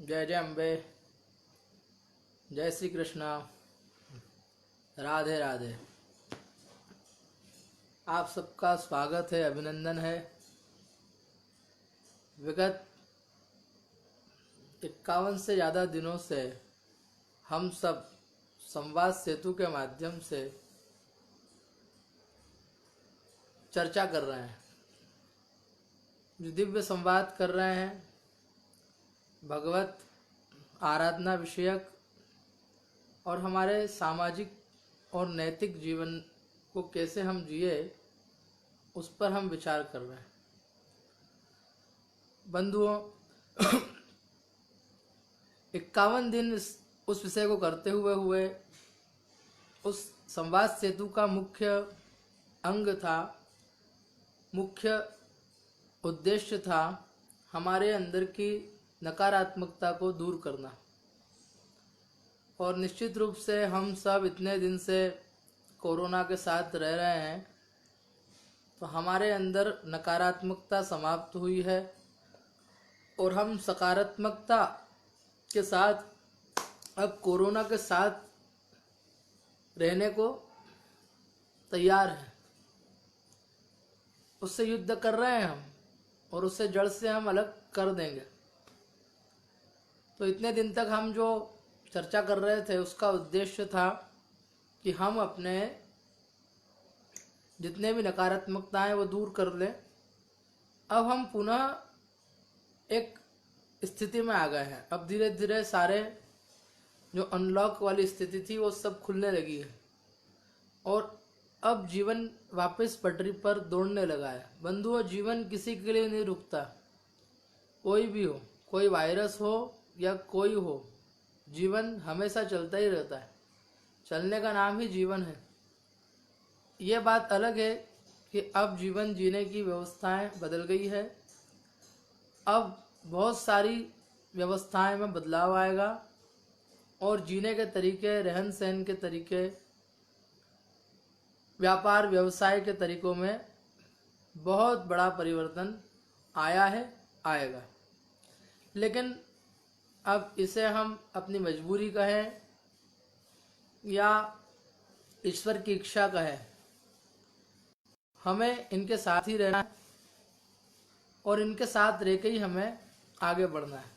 जय जय अम्बे। जय श्री कृष्णा। राधे राधे। आप सबका स्वागत है, अभिनंदन है। विगत 51 से ज़्यादा दिनों से हम सब संवाद सेतु के माध्यम से चर्चा कर रहे हैं, जो दिव्य संवाद कर रहे हैं भगवत आराधना विषयक और हमारे सामाजिक और नैतिक जीवन को कैसे हम जिए, उस पर हम विचार कर रहे हैं। बंधुओं, 51 दिन उस विषय को करते हुए उस संवाद सेतु का मुख्य अंग था, मुख्य उद्देश्य था हमारे अंदर की नकारात्मकता को दूर करना। और निश्चित रूप से हम सब इतने दिन से कोरोना के साथ रह रहे हैं, तो हमारे अंदर नकारात्मकता समाप्त हुई है और हम सकारात्मकता के साथ अब कोरोना के साथ रहने को तैयार हैं। उससे युद्ध कर रहे हैं हम, और उससे जड़ से हम अलग कर देंगे। तो इतने दिन तक हम जो चर्चा कर रहे थे, उसका उद्देश्य था कि हम अपने जितने भी नकारात्मकताएं वो दूर कर लें। अब हम पुनः एक स्थिति में आ गए हैं। अब धीरे धीरे सारे जो अनलॉक वाली स्थिति थी वो सब खुलने लगी है और अब जीवन वापस पटरी पर दौड़ने लगा है। बंधुओं, जीवन किसी के लिए नहीं रुकता। कोई भी हो, कोई वायरस हो या कोई हो, जीवन हमेशा चलता ही रहता है। चलने का नाम ही जीवन है। ये बात अलग है कि अब जीवन जीने की व्यवस्थाएं बदल गई है। अब बहुत सारी व्यवस्थाएं में बदलाव आएगा और जीने के तरीके, रहन सहन के तरीके, व्यापार व्यवसाय के तरीकों में बहुत बड़ा परिवर्तन आया है, आएगा। लेकिन अब इसे हम अपनी मजबूरी कहें या ईश्वर की इच्छा कहें, हमें इनके साथ ही रहना है और इनके साथ रह के ही हमें आगे बढ़ना है।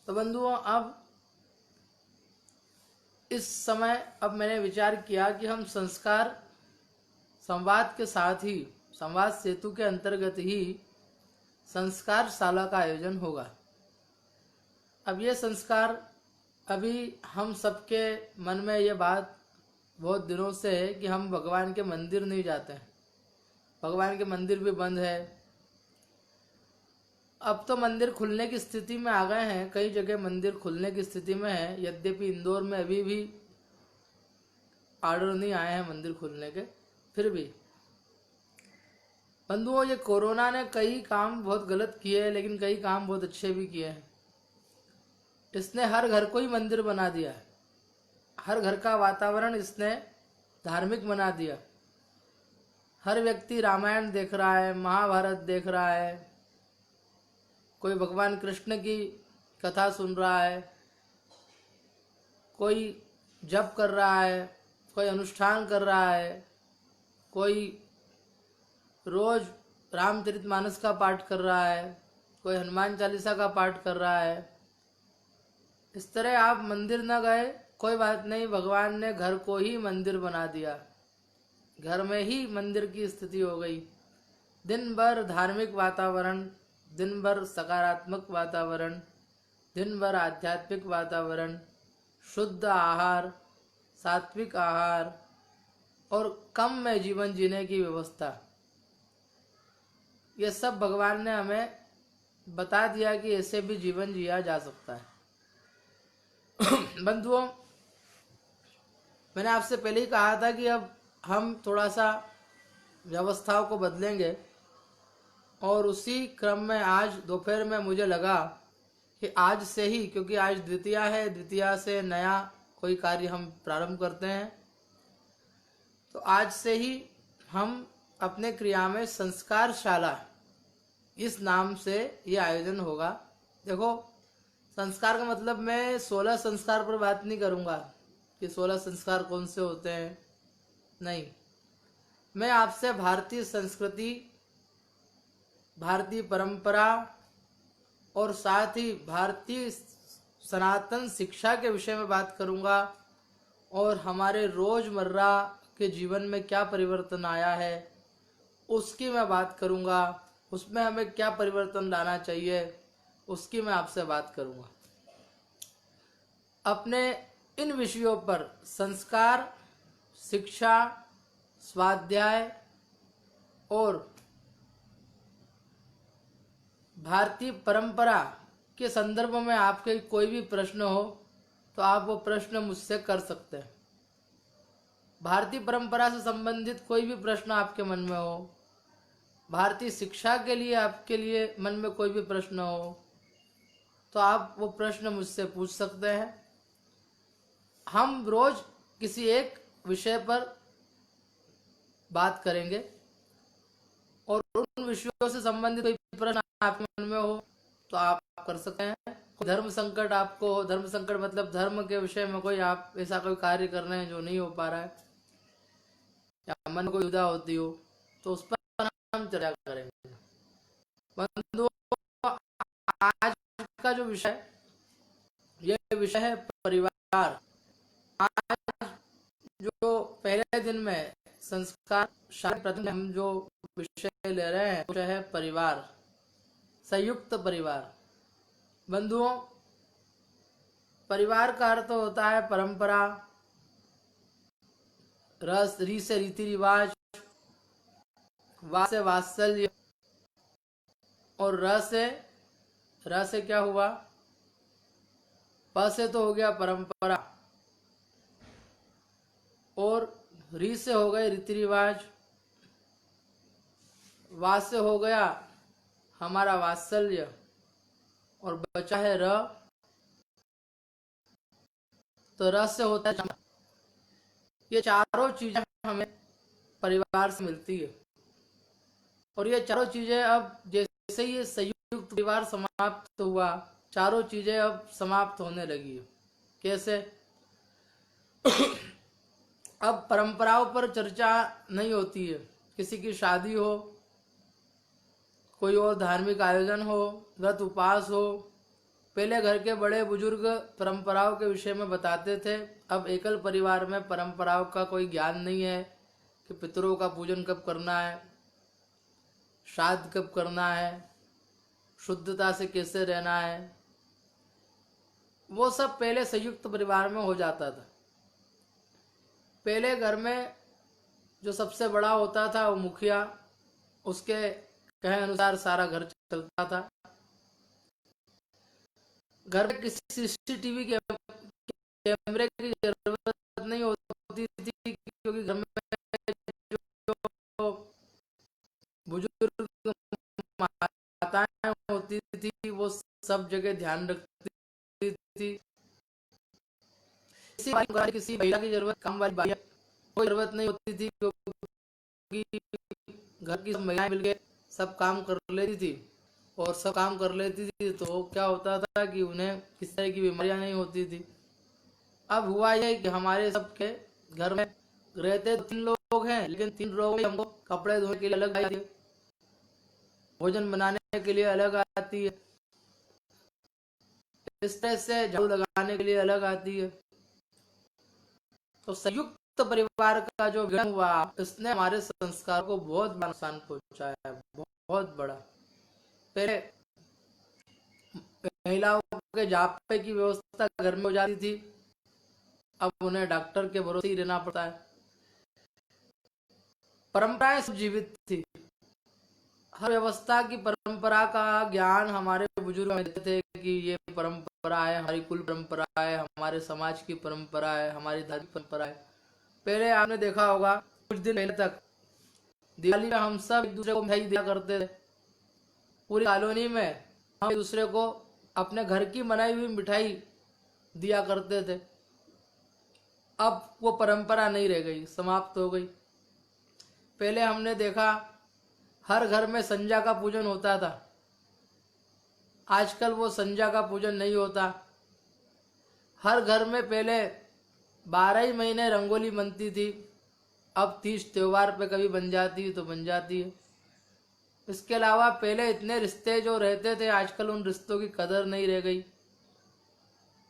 तो बंधुओं, अब इस समय अब मैंने विचार किया कि हम संस्कार संवाद के साथ ही, संवाद सेतु के अंतर्गत ही संस्कार शाला का आयोजन होगा। अब ये संस्कार, अभी हम सबके मन में ये बात बहुत दिनों से है कि हम भगवान के मंदिर नहीं जाते हैं। भगवान के मंदिर भी बंद है। अब तो मंदिर खुलने की स्थिति में आ गए हैं, कई जगह मंदिर खुलने की स्थिति में है। यद्यपि इंदौर में अभी भी ऑर्डर नहीं आए हैं मंदिर खुलने के, फिर भी बंधुओं, ये कोरोना ने कई काम बहुत गलत किए हैं, लेकिन कई काम बहुत अच्छे भी किए हैं। इसने हर घर को ही मंदिर बना दिया है। हर घर का वातावरण इसने धार्मिक बना दिया। हर व्यक्ति रामायण देख रहा है, महाभारत देख रहा है, कोई भगवान कृष्ण की कथा सुन रहा है, कोई जप कर रहा है, कोई अनुष्ठान कर रहा है, कोई रोज रामचरितमानस का पाठ कर रहा है, कोई हनुमान चालीसा का पाठ कर रहा है। इस तरह आप मंदिर न गए, कोई बात नहीं, भगवान ने घर को ही मंदिर बना दिया। घर में ही मंदिर की स्थिति हो गई। दिन भर धार्मिक वातावरण, दिन भर सकारात्मक वातावरण, दिन भर आध्यात्मिक वातावरण, शुद्ध आहार, सात्विक आहार और कम में जीवन जीने की व्यवस्था। ये सब भगवान ने हमें बता दिया कि ऐसे भी जीवन जिया जा सकता है। बंधुओं, मैंने आपसे पहले ही कहा था कि अब हम थोड़ा सा व्यवस्थाओं को बदलेंगे, और उसी क्रम में आज दोपहर में मुझे लगा कि आज से ही, क्योंकि आज द्वितीया है, द्वितीया से नया कोई कार्य हम प्रारंभ करते हैं, तो आज से ही हम अपने क्रिया में संस्कार शाला इस नाम से ये आयोजन होगा। देखो, संस्कार का मतलब मैं 16 संस्कार पर बात नहीं करूंगा कि 16 संस्कार कौन से होते हैं, नहीं। मैं आपसे भारतीय संस्कृति, भारतीय परंपरा और साथ ही भारतीय सनातन शिक्षा के विषय में बात करूंगा और हमारे रोजमर्रा के जीवन में क्या परिवर्तन आया है उसकी मैं बात करूंगा, उसमें हमें क्या परिवर्तन लाना चाहिए उसकी मैं आपसे बात करूंगा। अपने इन विषयों पर संस्कार, शिक्षा, स्वाध्याय और भारतीय परंपरा के संदर्भ में आपके कोई भी प्रश्न हो तो आप वो प्रश्न मुझसे कर सकते हैं। भारतीय परंपरा से संबंधित कोई भी प्रश्न आपके मन में हो, भारतीय शिक्षा के लिए आपके लिए मन में कोई भी प्रश्न हो तो आप वो प्रश्न मुझसे पूछ सकते हैं। हम रोज किसी एक विषय पर बात करेंगे और उन विषयों से संबंधित कोई प्रश्न आपके मन में हो तो आप कर सकते हैं। धर्म संकट आपको हो, धर्म संकट मतलब धर्म के विषय में कोई आप ऐसा कोई कार्य कर रहे हैं जो नहीं हो पा रहा है या मन को दुविधा होती हो तो उस पर हम चर्चा करेंगे। बंधुओं, आज का जो विषय, यह विषय है परिवार। आज जो पहले दिन में संस्कार शायद प्रथम हम जो विषय ले रहे हैं वो है परिवार, संयुक्त परिवार। बंधुओं, परिवार का अर्थ होता है परंपरा, रस री से रीति रिवाज, वा से वात्सल्य और र से क्या हुआ, प से तो हो गया परंपरा और री से हो गए रीति रिवाज, वा से हो गया हमारा वात्सल्य और बचा है र, तो र से होता है। ये चारों चीजें हमें परिवार से मिलती है और ये चारों चीजें अब जैसे ही ये संयुक्त परिवार समाप्त हुआ, चारों चीजें अब समाप्त होने लगी है। कैसे? अब परंपराओं पर चर्चा नहीं होती है। किसी की शादी हो, कोई और धार्मिक आयोजन हो, व्रत उपवास हो, पहले घर के बड़े बुजुर्ग परंपराओं के विषय में बताते थे। अब एकल परिवार में परंपराओं का कोई ज्ञान नहीं है कि पितरों का पूजन कब करना है, श्राद्ध कब करना है, शुद्धता से कैसे रहना है। वो सब पहले संयुक्त परिवार में हो जाता था। पहले घर में जो सबसे बड़ा होता था वो मुखिया, उसके कहे अनुसार सारा घर चलता था। घर में किसी सीसीटीवी कैमरे की जरूरत नहीं होती थी क्योंकि घर में जो बुजुर्ग माताएं होती थी वो सब जगह ध्यान रखती थी। किसी महिला की जरूरत, काम वाली बाई कोई जरूरत नहीं होती थी क्योंकि घर की महिलाएं मिलकर सब काम कर लेती थी और सब काम कर लेती थी तो क्या होता था कि उन्हें किस तरह की बीमारियां नहीं होती थी। अब हुआ यह कि हमारे सबके घर में रहते 3 लोग हैं, लेकिन 3 लोगों में हमको कपड़े धोने के लिए अलग आती है, भोजन बनाने के लिए अलग आती है, इस तरह से झाड़ू लगाने के लिए अलग आती है। तो संयुक्त परिवार का जो गठन हुआ इसने हमारे संस्कार को बहुत बड़ा नुकसान पहुंचाया है, बहुत बड़ा। पहले महिलाओं के जापे की व्यवस्था घर में हो जाती थी, अब उन्हें डॉक्टर के भरोसे ही रहना पड़ता है। परंपराएं सब जीवित थी, हर व्यवस्था की परंपरा का ज्ञान हमारे बुजुर्ग देते थे कि ये परंपरा है, हमारी कुल परंपरा है, हमारे समाज की परंपरा है, हमारी धार्मिक परंपरा है। पहले आपने देखा होगा कुछ दिन पहले तक दिवाली में हम सब एक दूसरे को मिठाई दिया करते थे। पूरी कॉलोनी में हम एक दूसरे को अपने घर की बनाई हुई मिठाई दिया करते थे। अब वो परंपरा नहीं रह गई, समाप्त हो गई। पहले हमने देखा हर घर में संजा का पूजन होता था। आजकल वो संध्या का पूजन नहीं होता। हर घर में पहले 12 ही महीने रंगोली बनती थी, अब 30 त्योहार पे कभी बन जाती है तो बन जाती है। इसके अलावा पहले इतने रिश्ते जो रहते थे, आजकल उन रिश्तों की कदर नहीं रह गई,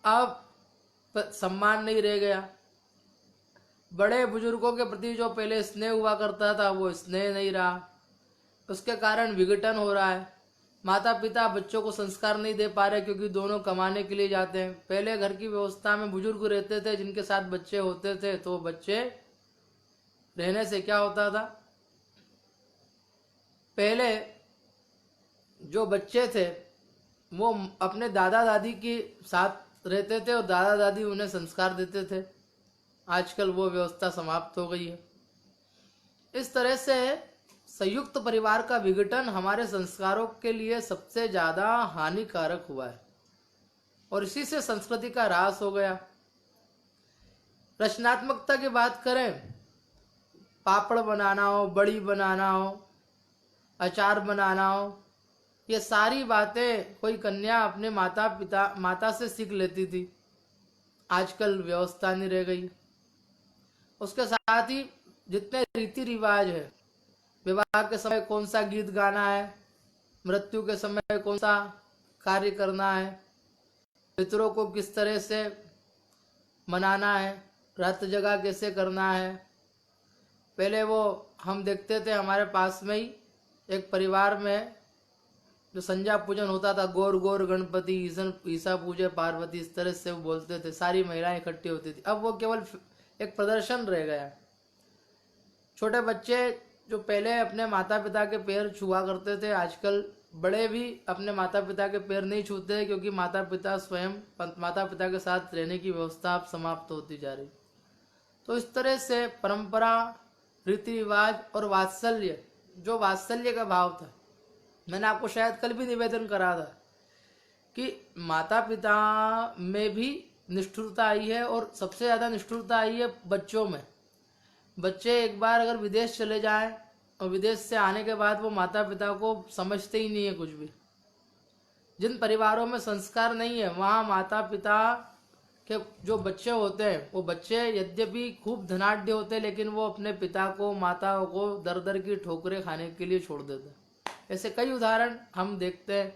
अब सम्मान नहीं रह गया। बड़े बुजुर्गों के प्रति जो पहले स्नेह हुआ करता था वो स्नेह नहीं रहा, उसके कारण विघटन हो रहा है। माता पिता बच्चों को संस्कार नहीं दे पा रहे क्योंकि दोनों कमाने के लिए जाते हैं। पहले घर की व्यवस्था में बुजुर्ग रहते थे जिनके साथ बच्चे होते थे, तो बच्चे रहने से क्या होता था, पहले जो बच्चे थे वो अपने दादा दादी के साथ रहते थे और दादा दादी उन्हें संस्कार देते थे। आजकल वो व्यवस्था समाप्त हो गई है। इस तरह से संयुक्त परिवार का विघटन हमारे संस्कारों के लिए सबसे ज्यादा हानिकारक हुआ है और इसी से संस्कृति का ह्रास हो गया। रचनात्मकता की बात करें, पापड़ बनाना हो, बड़ी बनाना हो, अचार बनाना हो, ये सारी बातें कोई कन्या अपने माता से सीख लेती थी। आजकल व्यवस्था नहीं रह गई। उसके साथ ही जितने रीति रिवाज है, विवाह के समय कौन सा गीत गाना है, मृत्यु के समय कौन सा कार्य करना है, पितरों को किस तरह से मनाना है, रात जगह कैसे करना है। पहले वो हम देखते थे हमारे पास में ही एक परिवार में जो संध्या पूजन होता था, गौर गौर गणपति ईसा पूजे पार्वती, इस तरह से वो बोलते थे, सारी महिलाएं इकट्ठी होती थी। अब वो केवल एक प्रदर्शन रह गया। छोटे बच्चे जो पहले अपने माता पिता के पैर छुआ करते थे, आजकल बड़े भी अपने माता पिता के पैर नहीं छूते क्योंकि माता पिता स्वयं माता पिता के साथ रहने की व्यवस्था अब समाप्त होती जा रही। तो इस तरह से परंपरा, रीति रिवाज और वात्सल्य, जो वात्सल्य का भाव था, मैंने आपको शायद कल भी निवेदन करा था कि माता पिता में भी निष्ठुरता आई है और सबसे ज्यादा निष्ठुरता आई है बच्चों में। बच्चे एक बार अगर विदेश चले जाएं और विदेश से आने के बाद वो माता पिता को समझते ही नहीं है कुछ भी। जिन परिवारों में संस्कार नहीं है वहाँ माता पिता के जो बच्चे होते हैं, वो बच्चे यद्यपि खूब धनाढ्य होते हैं लेकिन वो अपने पिता को, माताओं को दर दर की ठोकरें खाने के लिए छोड़ देते हैं। ऐसे कई उदाहरण हम देखते हैं।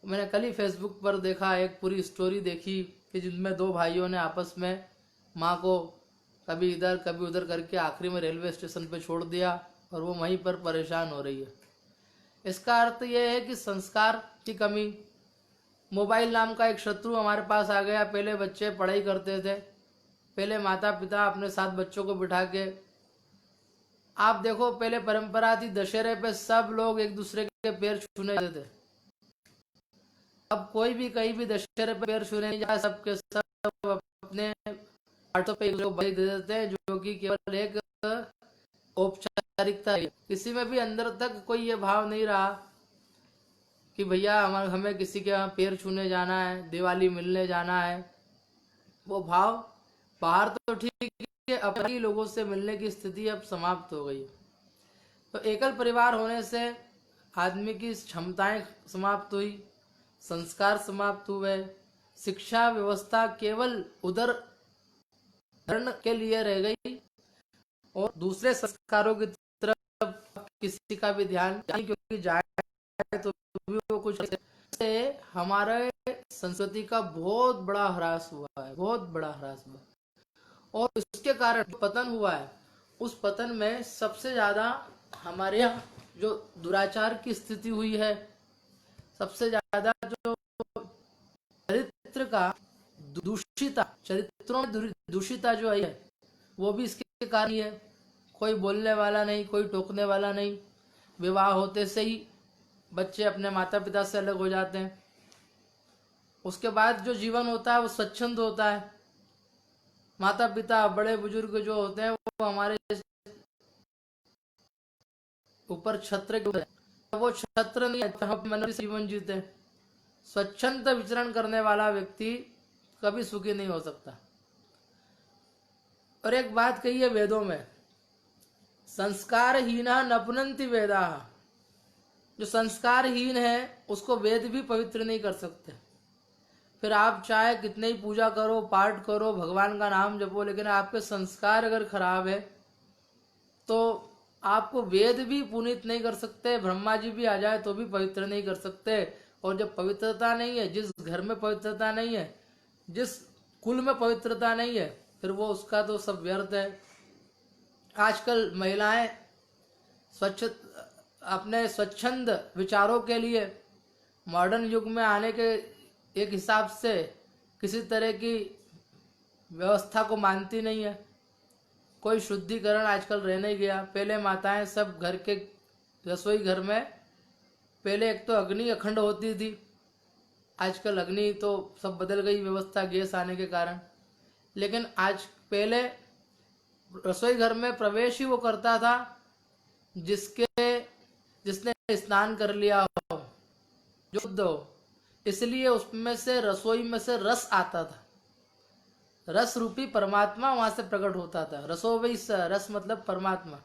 मैंने कल ही फेसबुक पर देखा, एक पूरी स्टोरी देखी कि जिनमें दो भाइयों ने आपस में माँ को कभी इधर कभी उधर करके आखिरी में रेलवे स्टेशन पे छोड़ दिया और वो वहीं पर परेशान हो रही है। इसका अर्थ ये है कि संस्कार की कमी। मोबाइल नाम का एक शत्रु हमारे पास आ गया। पहले बच्चे पढ़ाई करते थे, पहले माता पिता अपने साथ बच्चों को बिठा के, आप देखो पहले परंपरा थी दशहरे पे सब लोग एक दूसरे के पैर छूने जाते थे। अब कोई भी कहीं भी दशहरे पे पैर छूने नहीं जाता, सबके सब अपने हाथों पे दे देते हैं, जो कि केवल एक औपचारिकता है। किसी में भी अंदर तक कोई ये भाव नहीं रहा कि भैया हमें किसी के यहाँ पैर छूने जाना है, दिवाली मिलने जाना है। वो भाव बाहर तो ठीक है, अपने लोगों से मिलने की स्थिति अब समाप्त हो गई। तो एकल परिवार होने से आदमी की क्षमताएं समाप्त हुई, संस्कार समाप्त हुए, शिक्षा व्यवस्था केवल उदाहरण के लिए रह गई और दूसरे संस्कारों की तरफ किसी का भी ध्यान नहीं, क्योंकि जाए तो भी वो कुछ से हमारे संस्कृति का बहुत बड़ा ह्रास हुआ है, बहुत बड़ा ह्रास हुआ। और उसके कारण पतन हुआ है। उस पतन में सबसे ज्यादा हमारे यहाँ जो दुराचार की स्थिति हुई है, सबसे ज्यादा जो चरित्र का दूषिता, चरित्रों में दूषिता जो है वो भी इसके कारण ही है। कोई बोलने वाला नहीं, कोई टोकने वाला नहीं। विवाह होते से ही बच्चे अपने माता पिता से अलग हो जाते हैं। उसके बाद जो जीवन होता है वो स्वच्छंद होता है। माता पिता, बड़े बुजुर्ग जो होते हैं वो हमारे ऊपर छत्र के ऊपर, वो छत्र नहीं है, हम मन से जीवन जीते। स्वच्छंद विचरण करने वाला व्यक्ति कभी सुखी नहीं हो सकता। और एक बात कही है वेदों में, संस्कार हीना न पुनन्ति वेदा। जो संस्कारहीन है उसको वेद भी पवित्र नहीं कर सकते। फिर आप चाहे कितने ही पूजा करो, पाठ करो, भगवान का नाम जपो, लेकिन आपके संस्कार अगर खराब है तो आपको वेद भी पुनीत नहीं कर सकते, ब्रह्मा जी भी आ जाए तो भी पवित्र नहीं कर सकते। और जब पवित्रता नहीं है, जिस घर में पवित्रता नहीं है, जिस कुल में पवित्रता नहीं है, फिर वो उसका तो सब व्यर्थ है। आजकल महिलाएं स्वच्छ अपने स्वच्छंद विचारों के लिए मॉडर्न युग में आने के एक हिसाब से किसी तरह की व्यवस्था को मानती नहीं है। कोई शुद्धिकरण आजकल रह नहीं गया। पहले माताएं सब घर के रसोई घर में, पहले एक तो अग्नि अखंड होती थी, आजकल अग्नि तो सब बदल गई व्यवस्था गैस आने के कारण। लेकिन आज पहले रसोई घर में प्रवेश ही वो करता था जिसने स्नान कर लिया हो, जो शुद्ध हो। इसलिए उसमें से, रसोई में से रस आता था, रस रूपी परमात्मा वहां से प्रकट होता था। रसो वही रस मतलब परमात्मा,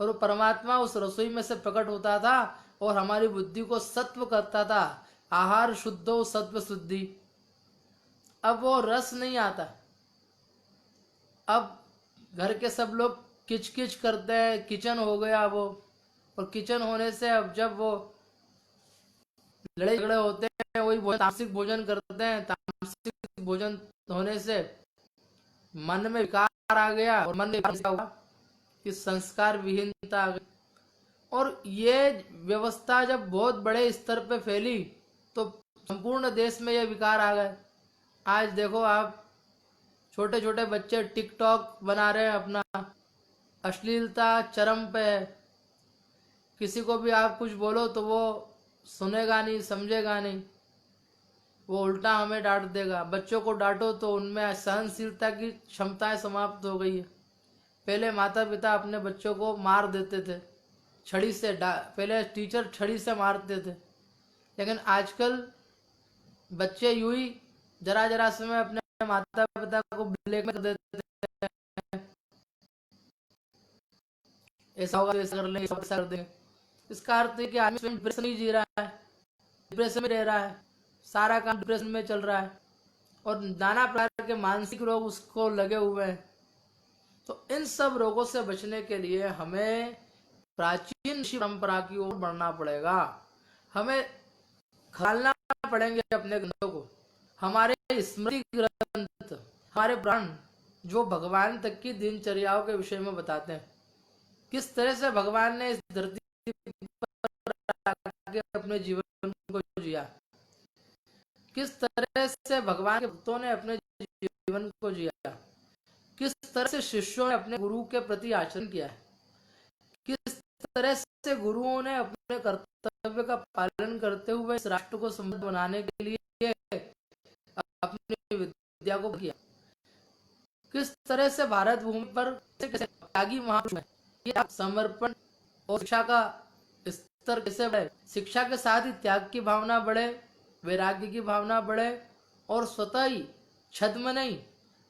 और वो परमात्मा उस रसोई में से प्रकट होता था और हमारी बुद्धि को सत्व करता था। आहार शुद्धो सत्व शुद्धि। अब वो रस नहीं आता। अब घर के सब लोग किच किच करते हैं, किचन हो गया वो। और किचन होने से अब जब वो लड़ाई झगड़े होते हैं, वही तामसिक भोजन करते हैं। तामसिक भोजन होने से मन में विकार आ गया, और मन में हुआ कि संस्कार विहीनता आ गई। और ये व्यवस्था जब बहुत बड़े स्तर पे फैली तो संपूर्ण देश में ये विकार आ गए। आज देखो आप, छोटे छोटे बच्चे टिकटॉक बना रहे हैं अपना, अश्लीलता चरम पे है। किसी को भी आप कुछ बोलो तो वो सुनेगा नहीं, समझेगा नहीं, वो उल्टा हमें डांट देगा। बच्चों को डांटो तो उनमें सहनशीलता की क्षमताएं समाप्त हो गई है। पहले माता पिता अपने बच्चों को मार देते थे छड़ी से, पहले टीचर छड़ी से मारते थे, लेकिन आजकल बच्चे यूं ही जरा जरा से में अपने माता पिता को ब्लैकमेल कर देते हैं, ऐसा होगा, ऐसा कर लेंगे, ऐसा कर देंगे। इसका अर्थ है कि आदमी स्वयं डिप्रेशन ही जी रहा है, डिप्रेशन में रह रहा है, सारा काम डिप्रेशन में चल रहा है, और नाना प्रकार के मानसिक रोग उसको लगे हुए हैं। तो इन सब रोगों से बचने के लिए हमें प्राचीन ऋषि परंपरा की ओर बढ़ना पड़ेगा। हमें खंगालना पड़ेंगे अपने ग्रंथों को, हमारे स्मृति ग्रंथ, हमारे पुराण, जो भगवान तक की दिनचर्याओं के विषय में बताते हैं। किस तरह से भगवान ने इस धरती पर आके अपने जीवन को जिया, किस तरह से भगवान के भक्तों ने अपने जीवन को जिया, किस तरह से शिष्यों ने अपने गुरु के प्रति आचरण किया है, किस तरह से गुरुओं ने अपने कर्तव्य का पालन करते हुए इस राष्ट्र को समृद्ध बनाने के लिए अपनी विद्या को किया, किस तरह से भारत भूमि पर त्यागी महापुरुष है, समर्पण और शिक्षा का स्तर कैसे बढ़े, शिक्षा के साथ ही त्याग की भावना बढ़े, वैराग्य की भावना बढ़े, और स्वतः ही छद्म नहीं,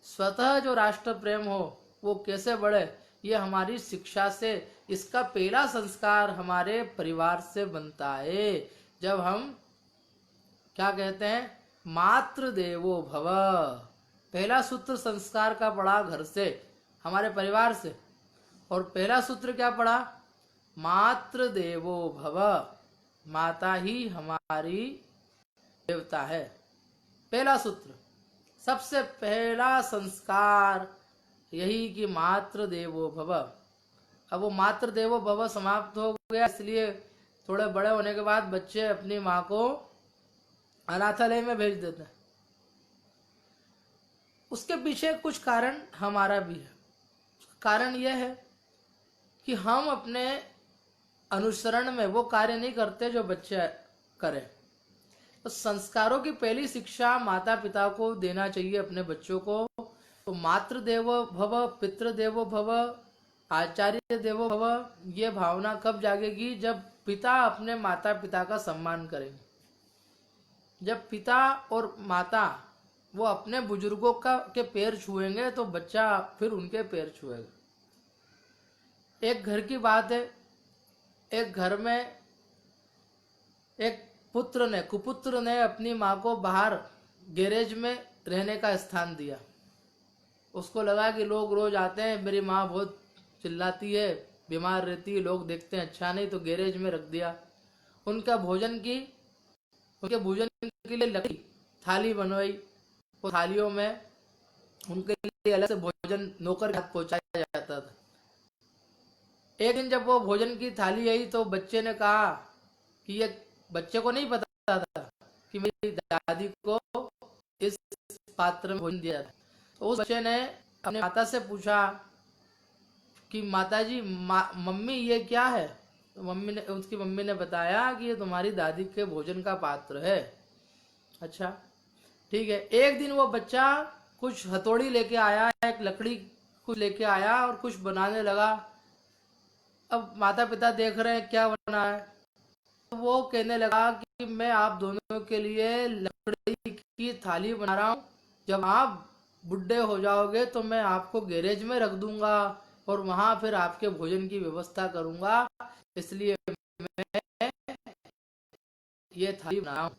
स्वतः जो राष्ट्र प्रेम हो वो कैसे बढ़े, ये हमारी शिक्षा से, इसका पहला संस्कार हमारे परिवार से बनता है। जब हम क्या कहते हैं, मातृ देवो भव, पहला सूत्र संस्कार का पड़ा घर से, हमारे परिवार से। और पहला सूत्र क्या पड़ा, मातृ देवो भव, माता ही हमारी देवता है। पहला सूत्र, सबसे पहला संस्कार यही कि मातृ देवो भव। अब वो मातृ देवो भव समाप्त हो गया, इसलिए थोड़े बड़े होने के बाद बच्चे अपनी माँ को अनाथालय में भेज देते हैं। उसके पीछे कुछ कारण हमारा भी है। कारण यह है कि हम अपने अनुसरण में वो कार्य नहीं करते जो बच्चे करें। तो संस्कारों की पहली शिक्षा माता पिता को देना चाहिए अपने बच्चों को। तो मातृ देवो भव, पितृ देवो भव, आचार्य देवो भव, ये भावना कब जागेगी, जब पिता अपने माता पिता का सम्मान करेंगे। जब पिता और माता वो अपने बुजुर्गों के पैर छुएंगे तो बच्चा फिर उनके पैर छुएगा। एक घर की बात है, एक घर में एक कुपुत्र ने अपनी माँ को बाहर गैरेज में रहने का स्थान दिया। उसको लगा कि लोग रोज आते हैं, मेरी माँ बहुत चिल्लाती है, बीमार रहती है, लोग देखते हैं अच्छा नहीं, तो गैरेज में रख दिया। उनके भोजन के लिए लकड़ी थाली बनवाई। वो थालियों में उनके लिए अलग से भोजन नौकर के हाथ पहुंचाया जाता था। एक दिन जब वो भोजन की थाली आई तो बच्चे ने कहा कि ये, बच्चे को नहीं पता था कि मेरी दादी को इस पात्र में भोजन दिया जाता। तो उस बच्चे ने अपने माता से पूछा कि माताजी, मम्मी ये क्या है? तो उसकी मम्मी ने बताया कि ये तुम्हारी दादी के भोजन का पात्र है। अच्छा ठीक है। एक दिन वो बच्चा कुछ हथौड़ी लेके आया, एक लकड़ी कुछ लेके आया और कुछ बनाने लगा। अब माता पिता देख रहे हैं क्या बना है, तो वो कहने लगा कि मैं आप दोनों के लिए लकड़ी की थाली बना रहा हूँ, जब आप बुढ़े हो जाओगे तो मैं आपको गैरेज में रख दूंगा और वहां फिर आपके भोजन की व्यवस्था करूंगा, इसलिए मैं ये थाली बना रहा हूँ।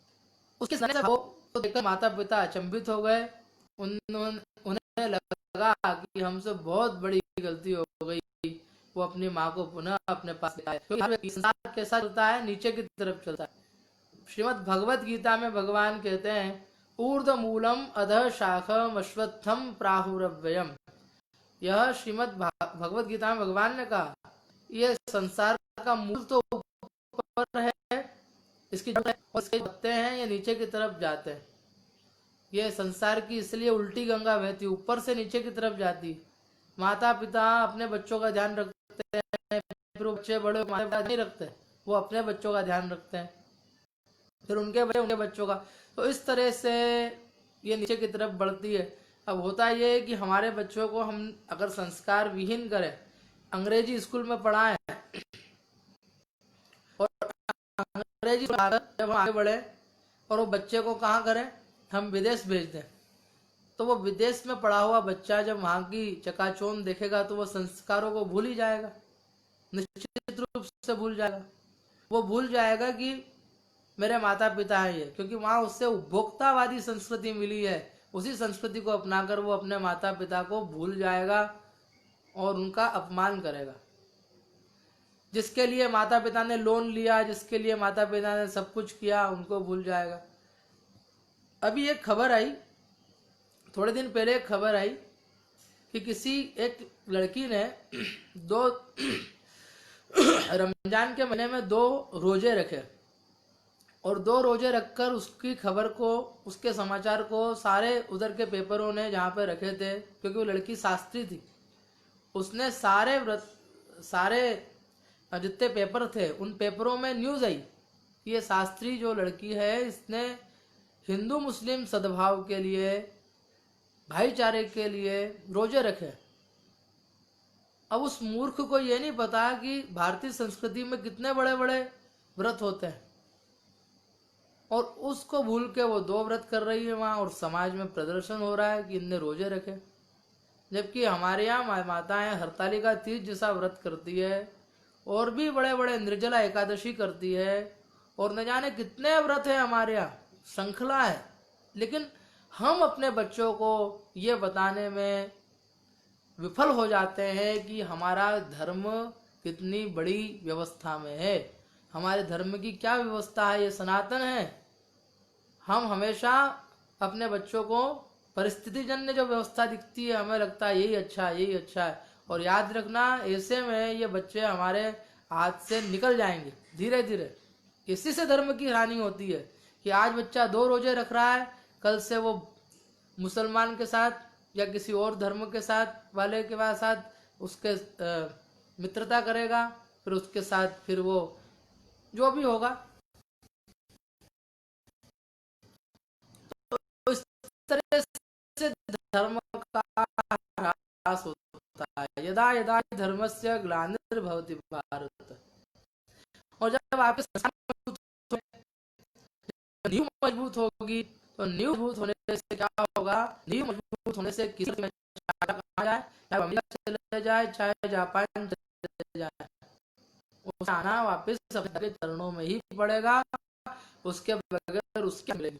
उसके सामने वो तो देखकर माता पिता अचंभित हो गए। उन्हें लगा कि हमसे बहुत बड़ी गलती हो गई। वो अपनी माँ को पुनः अपने पास ले आए, क्योंकि संसार कैसा चलता है, नीचे की तरफ चलता है। श्रीमद् भगवत गीता में भगवान कहते हैं, ऊर्ध्व मूलम अधः शाखम अश्वत्थम प्राहुरव्ययम। यह श्रीमद् भगवत गीता में भगवान ने कहा, यह संसार का मूल तो ऊपर है, इसकी जो पत्ते हैं ये नीचे की तरफ जाते हैं। ये संसार की इसलिए उल्टी गंगा बहती, ऊपर से नीचे की तरफ जाती। माता पिता अपने बच्चों का ध्यान रखते हैं, फिर बच्चे बड़े माता पिता नहीं रखते, वो अपने बच्चों का ध्यान रखते हैं, फिर उनके बच्चों का। तो इस तरह से ये नीचे की तरफ बढ़ती है। अब होता ये है कि हमारे बच्चों को हम अगर संस्कार विहीन करें, अंग्रेजी स्कूल में पढ़ाएं और अंग्रेजी जब आगे बढ़े और वो बच्चे को कहाँ करें, हम विदेश भेज दें, तो वो विदेश में पढ़ा हुआ बच्चा जब वहाँ की चकाचौंध देखेगा तो वो संस्कारों को भूल ही जाएगा, निश्चित रूप से भूल जाएगा। वो भूल जाएगा कि मेरे माता पिता हैं ये, क्योंकि वहाँ उससे उपभोक्तावादी संस्कृति मिली है। उसी संस्कृति को अपनाकर वो अपने माता पिता को भूल जाएगा और उनका अपमान करेगा। जिसके लिए माता पिता ने लोन लिया, जिसके लिए माता पिता ने सब कुछ किया, उनको भूल जाएगा। अभी एक खबर आई, थोड़े दिन पहले एक खबर आई कि किसी एक लड़की ने रमजान के महीने में 2 रोजे रखे और 2 रोजे रखकर उसकी खबर को, उसके समाचार को सारे उधर के पेपरों ने जहाँ पे रखे थे, क्योंकि वो लड़की शास्त्री थी, उसने सारे जितने पेपर थे उन पेपरों में न्यूज़ आई कि ये शास्त्री जो लड़की है इसने हिंदू मुस्लिम सद्भाव के लिए, भाईचारे के लिए रोजे रखे। अब उस मूर्ख को ये नहीं पता कि भारतीय संस्कृति में कितने बड़े बड़े व्रत होते हैं, और उसको भूल के वो 2 व्रत कर रही है वहाँ, और समाज में प्रदर्शन हो रहा है कि इनने रोजे रखे। जबकि हमारे यहाँ माताएं हरतालिका तीज जैसा व्रत करती है और भी बड़े बड़े निर्जला एकादशी करती है, और न जाने कितने व्रत है हमारे यहाँ, श्रृंखला है। लेकिन हम अपने बच्चों को ये बताने में विफल हो जाते हैं कि हमारा धर्म कितनी बड़ी व्यवस्था में है, हमारे धर्म की क्या व्यवस्था है, ये सनातन है। हम हमेशा अपने बच्चों को परिस्थितिजन्य जो व्यवस्था दिखती है, हमें लगता है यही अच्छा है, यही अच्छा है, और याद रखना ऐसे में ये बच्चे हमारे हाथ से निकल जाएंगे धीरे धीरे। इसी से धर्म की हानि होती है कि आज बच्चा 2 रोजे रख रहा है, कल से वो मुसलमान के साथ या किसी और धर्म के साथ वाले के साथ उसके मित्रता करेगा, फिर उसके साथ फिर वो जो भी होगा। तो इस तरह से धर्म का ह्रास होता है। यदा यदा धर्मस्य ग्लानिर्भवति भारत। और जब आपके संस्कार नींव मजबूत होगी, तो नींव मजबूत होने से क्या होगा, नींव मजबूत होने से किसी में कहाँ जाए, चाहे अमेरिका चले जाए, चाहे जापान चले जाए, उसे आना वापिस अपने चरणों में ही पड़ेगा। उसके बगैर उसके मिलेगी।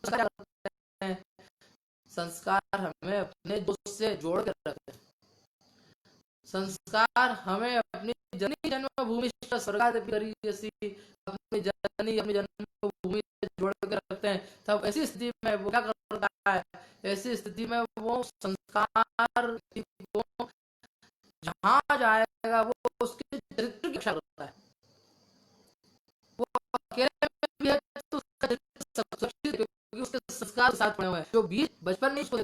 संस्कार हमें अपने दोस्त से जोड़ कर रखते हैं। संस्कार हमें अपनी जननी जन्मभूमि स्वर्गादपि अपनी अपनी जन्मभूमि से जोड़ कर रखते हैं। तब ऐसी स्थिति में वो क्या करता है, ऐसी स्थिति में वो संस्कार को जहाँ जाएगा वो उसके चरित्र की रक्षा करता है। वो अकेले में भी है तो उसका चरित्र सुरक्षित, क्योंकि उसके संस्कार साथ पड़े हुए हैं, जो बीज बचपन में उसको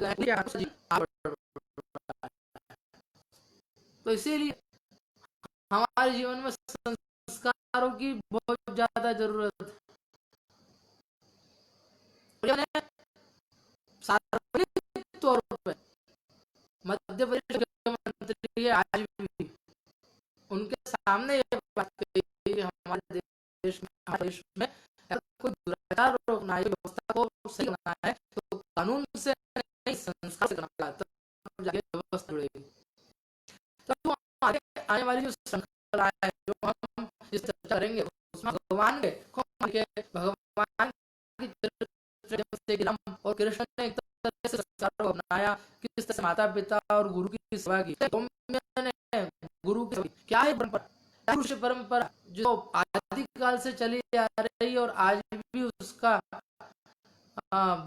तो इसीलिए हमारे जीवन में संस्कारों की बहुत ज्यादा जरूरत है। सार्वजनिक तौर पर मध्य प्रदेश के मुख्यमंत्री है आज भी, उनके सामने ये बात कही, हमारे देश में कोई दुराचार रोकना है, व्यवस्था को सही करना है तो कानून से नहीं संस्कार से करना, तब जाके व्यवस्था जुड़ेगी। तो आगे आने वाली जो श्रृंखला है जो हम इस चर्चा करेंगे उसमें भगवान की चरित्र राम और कृष्ण ने एक तरह से संस्कार को अपनाया, किस तरह माता पिता और गुरु की सेवा की, गुरु की क्या है परंपरा, परंपरा जो आदिकाल से चली आ रही है और आज भी उसका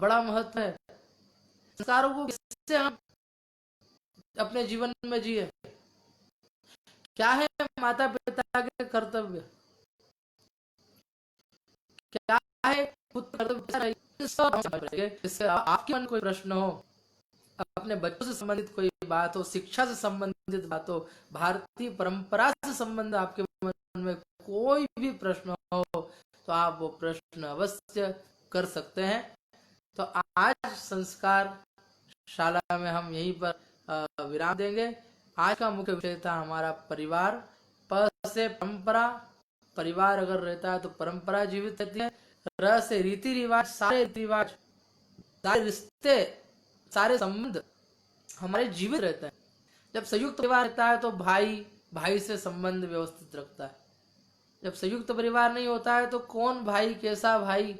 बड़ा महत्व है। संस्कारों को किससे हम अपने जीवन में जिए, क्या है माता पिता के कर्तव्य, क्या है पुत्र कर्तव्य, इससे आपके मन कोई प्रश्न हो, अपने बच्चों से संबंधित कोई बात हो, शिक्षा से संबंधित बात हो, भारतीय परंपरा से संबंध आपके मन में कोई भी प्रश्न हो तो आप वो प्रश्न अवश्य कर सकते हैं। तो आज संस्कार शाला में हम यहीं पर विराम देंगे। आज का मुख्य विषय था हमारा परिवार। प से परंपरा, परिवार अगर रहता है तो परंपरा जीवित रहती है। र से रीति रिवाज, सारे रीति रिवाज, सारे रिश्ते, सारे संबंध हमारे जीवित रहते हैं। जब संयुक्त परिवार रहता है तो भाई भाई से संबंध व्यवस्थित रखता है। जब संयुक्त परिवार नहीं होता है तो कौन भाई, कैसा भाई,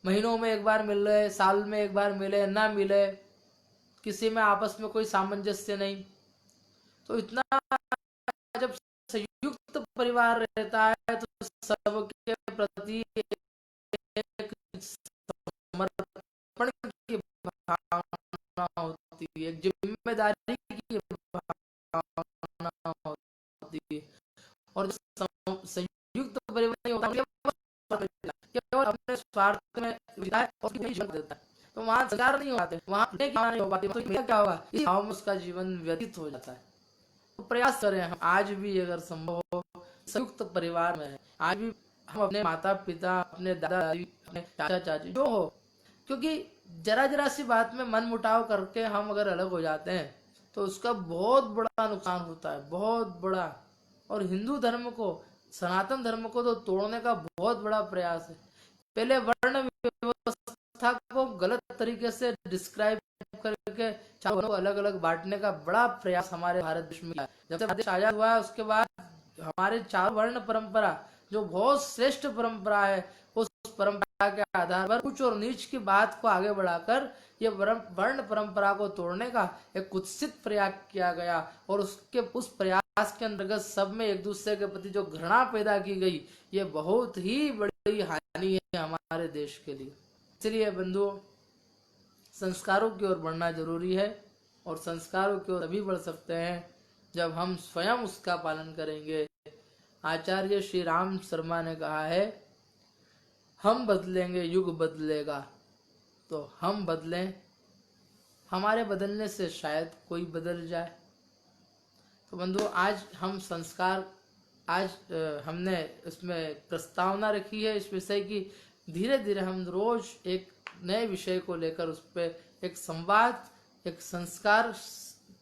महीनों में एक बार मिल रहे, साल में एक बार मिले ना मिले, किसी में आपस में कोई सामंजस्य नहीं। तो इतना जब संयुक्त परिवार रहता है तो सबके प्रति एक समर्पण की भावना होती है, एक जिम्मेदारी की भावना होती है। और संयुक्त परिवार नहीं होता, केवल अपने स्वार्थ में देता है, तो वहाँ संस्कार नहीं हो पाते, वहाँ नहीं हो पाती, तो क्या होगा, इस भाव में उसका जीवन व्यतीत हो जाता है। तो प्रयास करें हम आज भी अगर संभव हो संयुक्त परिवार में है, आज भी हम अपने माता पिता, अपने दादा दादी, अपने चाचा चाची जो हो, क्योंकि जरा जरा सी बात में मन मुटाव करके हम अगर अलग हो जाते हैं तो उसका बहुत बड़ा नुकसान होता है, बहुत बड़ा। और हिंदू धर्म को, सनातन धर्म को तो तोड़ने का बहुत बड़ा प्रयास है। पहले वर्ण व्यवस्था को गलत तरीके से डिस्क्राइब करके चारों को अलग अलग बांटने का बड़ा प्रयास हमारे भारत देश में। जब से भारत आजाद हुआ है उसके बाद हमारे चार वर्ण परंपरा जो बहुत श्रेष्ठ परंपरा है, उस परंपरा के आधार पर उच्च और नीच की बात को आगे बढ़ाकर ये वर्ण परंपरा को तोड़ने का एक कुत्सित प्रयास किया गया। और उस प्रयास के अंतर्गत सब में एक दूसरे के प्रति जो घृणा पैदा की गई, ये बहुत ही बड़ी हानि है हमारे देश के लिए। इसलिए बंधुओं, संस्कारों की ओर बढ़ना जरूरी है, और संस्कारों की ओर तभी बढ़ सकते हैं जब हम स्वयं उसका पालन करेंगे। आचार्य श्री राम शर्मा ने कहा है, हम बदलेंगे युग बदलेगा। तो हम बदलें, हमारे बदलने से शायद कोई बदल जाए। तो बंधुओं, आज हम संस्कार, आज हमने इसमें प्रस्तावना रखी है इस विषय की। धीरे धीरे हम रोज एक नए विषय को लेकर उस पर एक संवाद, एक संस्कार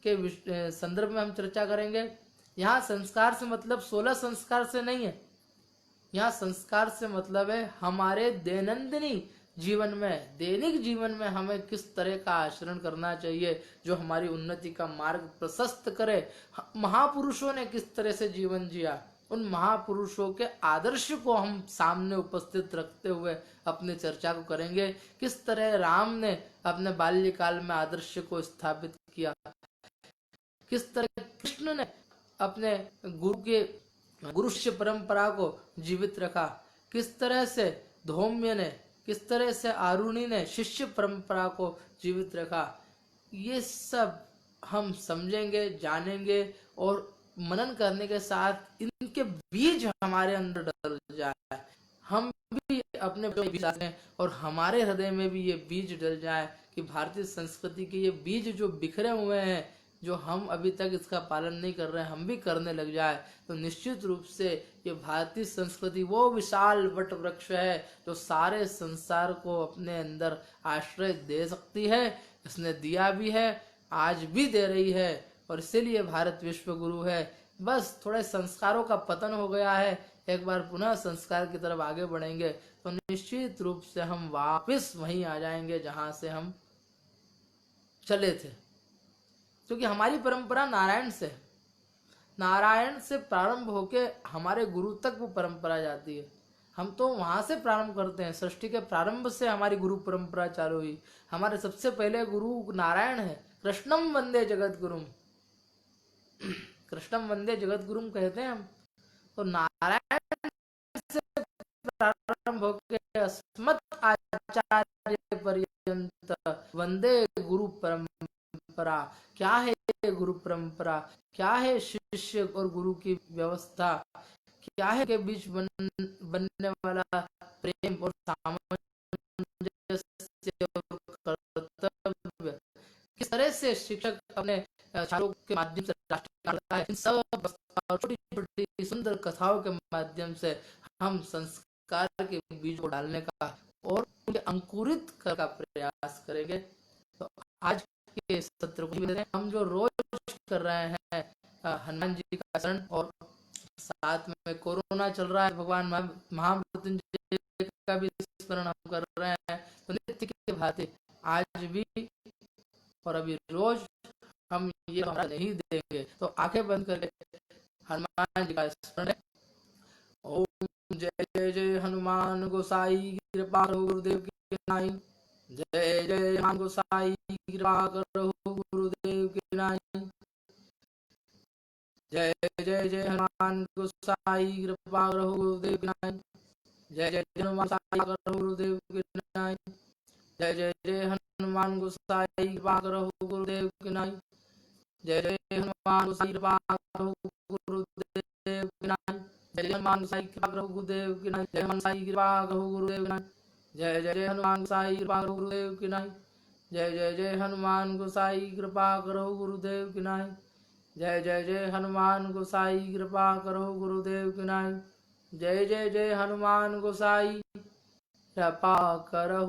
के संदर्भ में हम चर्चा करेंगे। यहाँ संस्कार से मतलब 16 संस्कार से नहीं है, यहाँ संस्कार से मतलब है हमारे दैनंदिनी जीवन में, दैनिक जीवन में हमें किस तरह का आचरण करना चाहिए जो हमारी उन्नति का मार्ग प्रशस्त करे। महापुरुषों ने किस तरह से जीवन जिया उन महापुरुषों के आदर्श को हम सामने उपस्थित रखते हुए अपनी चर्चा को करेंगे। किस तरह राम ने अपने बाल्यकाल में आदर्श को स्थापित किया, किस तरह कृष्ण ने अपने गुरु शिष्य परंपरा को जीवित रखा, किस तरह से धौम्य ने, किस तरह से आरुणि ने शिष्य परंपरा को जीवित रखा। ये सब हम समझेंगे, जानेंगे और मनन करने के साथ इनके बीज हमारे अंदर डल जाए, हम भी अपने बीज डालें और हमारे हृदय में भी ये बीज डल जाए कि भारतीय संस्कृति के ये बीज जो बिखरे हुए हैं, जो हम अभी तक इसका पालन नहीं कर रहे हैं, हम भी करने लग जाए तो निश्चित रूप से ये भारतीय संस्कृति वो विशाल वट वृक्ष है जो सारे संसार को अपने अंदर आश्रय दे सकती है। इसने दिया भी है, आज भी दे रही है और इसीलिए भारत विश्व गुरु है। बस थोड़े संस्कारों का पतन हो गया है, एक बार पुनः संस्कार की तरफ आगे बढ़ेंगे तो निश्चित रूप से हम वापस वहीं आ जाएंगे जहां से हम चले थे, क्योंकि हमारी परंपरा नारायण से प्रारंभ होके हमारे गुरु तक वो परंपरा जाती है। हम तो वहां से प्रारंभ करते हैं, सृष्टि के प्रारंभ से हमारी गुरु परंपरा चालू हुई। हमारे सबसे पहले गुरु नारायण है। कृष्णम वंदे जगत गुरुम, कृष्णम वंदे जगत गुरुम कहते हैं हम। तो नारायण से प्रारंभ होकर अस्मत् आचार्य पर्यंत वंदे गुरु परंपरा। क्या है गुरु परंपरा, क्या है शिष्य और गुरु की व्यवस्था, क्या है के बीच बनने वाला प्रेम और सामंजस्य और कर्तव्य, किस तरह से शिक्षक अपने छात्रों के माध्यम से राष्ट्र करता है। इन सब छोटी छोटी सुंदर कथाओं के माध्यम से हम संस्कार के बीज को डालने का और उन्हें अंकुरित करने का प्रयास करेंगे। तो आज के सत्र को हम जो रोज कर रहे हैं हनुमान जी का शरण, और साथ में कोरोना चल रहा है, भगवान महामृत्युंजय का भी स्मरण हम कर रहे हैं। तो नित्य की भांति आज भी और अभी रोज हम ये हमारा नहीं देंगे तो आंखें बंद करके हनुमान जी का स्मरण। ओम जय जय जय हनुमान गोसाई कृपा करो गुरुदेव की नाई। जय जय हनुमान गोसाई कृपा करो गुरुदेव की नाई। जय जय जय हनुमान गोसाई कृपा करो गुरुदेव की नाई। जय जय हनुमान गोसाई करो गुरुदेव की नाई। जय जय जय हनुमान गोसाई कृपा करो गुरुदेव की नाई। जय जय हनुमान गोसाई कृपा करो गुरुदेव की नाई। जय हनुमान गोसाई कृपा करो गुरुदेव की नाई। जय हनुमान गोसाई कृपा करो गुरुदेव की नाई। जय जय जय हनुमान गोसाई कृपा करो गुरुदेव की नाई। जय जय जय हनुमान गोसाई कृपा करो गुरुदेव की नाई। जय जय जय हनुमान गोसाई कृपा करो गुरुदेव की नाई। जय जय जय हनुमान गोसाई कृपा करो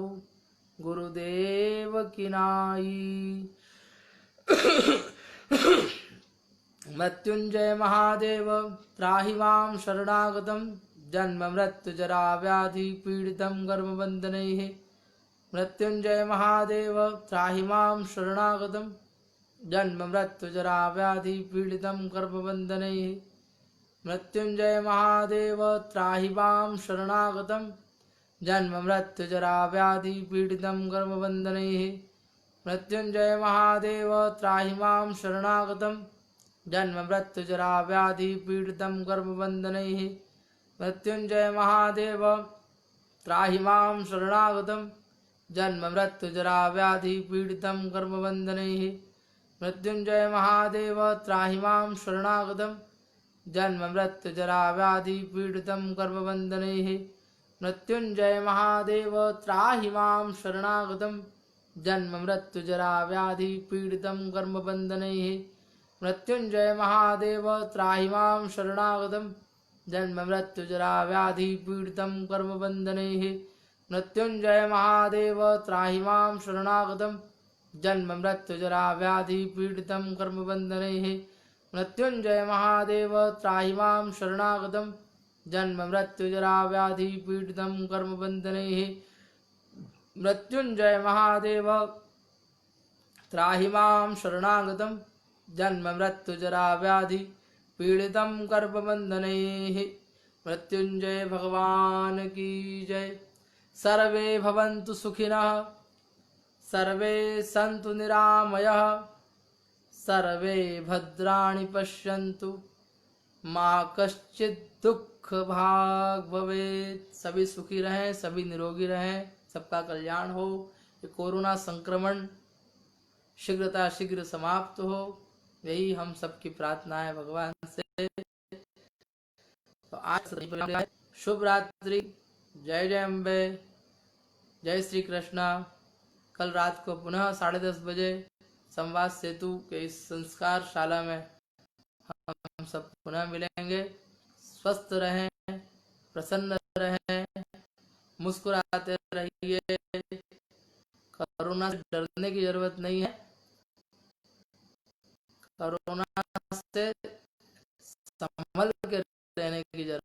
गुरुदेव की नाई। मृत्युंजय महादेव त्राहि मां शरणागतं जन्म मृत्यु जरा व्याधि पीडितं गर्भबन्धनैः। मृत्युंजय महादेव त्राहि मां शरणागतं जन्म मृत्यु जरा व्याधि पीडितं गर्भबन्धनैः। मृत्युंजय महादेव त्राहि मां शरणागतं जन्म मृत्यु जरा व्याधि पीडितं गर्भबन्धनैः। मृत्युंजय महादेव त्राहि मां शरणागतं जन्म मृत्यु जरा व्याधि पीडितं गर्भबन्धनैः। मृत्युंजय महादेव त्राहि मां शरणागतं जन्म मृत्यु जरा व्याधि पीडितं गर्भबन्धनैः। मृत्युंजय महादेव त्राहि मां शरणागतं जन्म मृत्यु जरा व्याधि पीडितं गर्भबन्धनैः। मृत्युंजय महादेव त्राहि मां शरणागतं जन्म मृत्यु जरा व्याधि पीडितं गर्भबन्धनैः। मृत्युंजय महादेव त्राहि मां शरणागतं जन्म मृत्यु जरा व्याधि पीडितं गर्भबन्धनैः। मृत्युंजय महादेव त्राहि मां शरणागतं जन्म मृत्यु जरा व्याधि पीडितं गर्भबन्धनैः। मृत्युंजय महादेव त्राहि मां शरणागतं जन्म मृत्यु जरा व्याधि पीडितं गर्भबन्धनैः। मृत्युंजय महादेव त्राहि मां शरणागतं जन्म मृत्यु जरा व्याधि पीड़ितं गर्भबन्धनैः। मृत्युंजय भगवान की जय। सर्वे भवन्तु सुखिनः, सर्वे सन्तु निरामयः, सर्वे भद्राणि पश्यन्तु, माँ कश्चित् दुख भाग भवेत्। सभी सुखी रहें, सभी निरोगी रहें, सबका कल्याण हो। ये कोरोना संक्रमण शीघ्रता शीघ्र समाप्त हो, यही हम सबकी प्रार्थना है भगवान से। तो आज शुभ रात्रि, जय जय अम्बे, जय श्री कृष्णा। कल रात को पुनः 10:30 बजे संवाद सेतु के इस संस्कार शाला में हम सब पुनः मिलेंगे। स्वस्थ रहें, प्रसन्न रहें, मुस्कुराते रहिए। कोरोना से डरने की जरूरत नहीं है, कोरोना से संभल के रहने की जरूरत